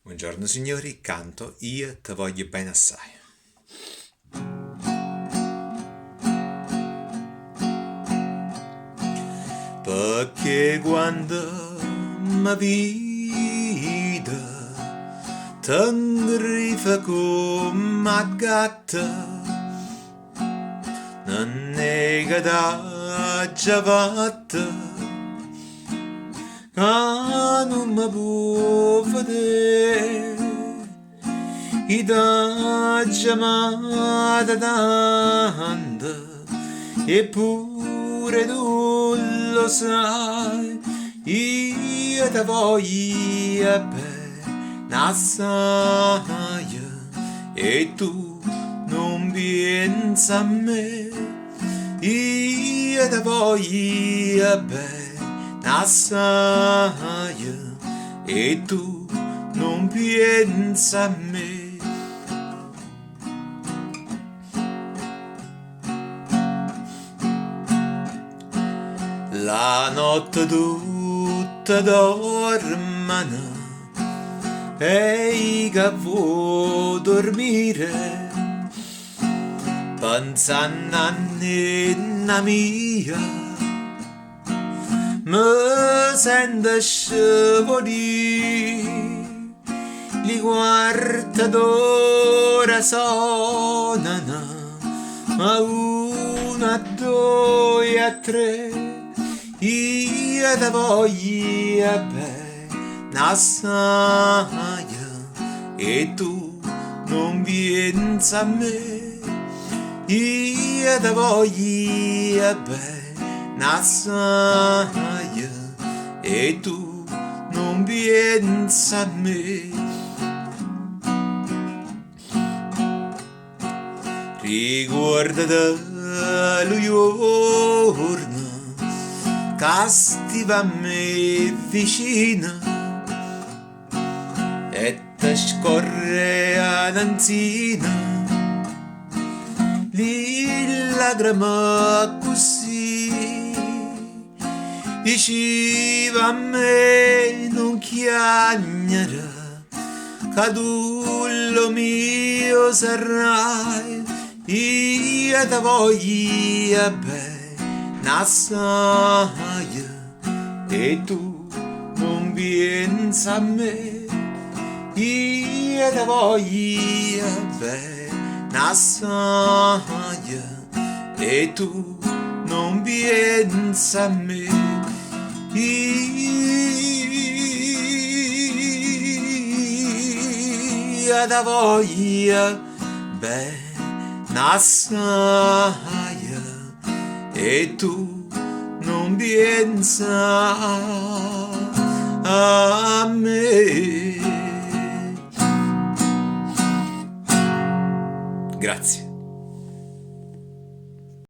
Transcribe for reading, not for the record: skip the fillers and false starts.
Buongiorno signori, canto Io te voglio bene assai. Perché quando mi vide tendrifa come gatta non è che da giavatta non mi può vedere i da chiamata tanto eppure tu lo sai io ti voglio bene assai e tu non pensi a me io ti voglio bene assai e tu non pensi a me. La notte tutta dormono e che vuoi dormire pensando a nonna mia mi sento scivolare li quarti d'ora suonano a uno, a due, a tre io ti voglio bene assai e tu non pensi a me io ti voglio bene assai e tu non pensi a me. Ricordati lo giorno che stiva a me vicino e ti scorre adanzina le lacrime così diceva a me non chiagnere che tu lo mio sarai io ti voglio bene assai e tu non pensi a me io ti voglio bene assai e tu non pensi a me io ti voglio bene assai e tu non pensi a me. Grazie.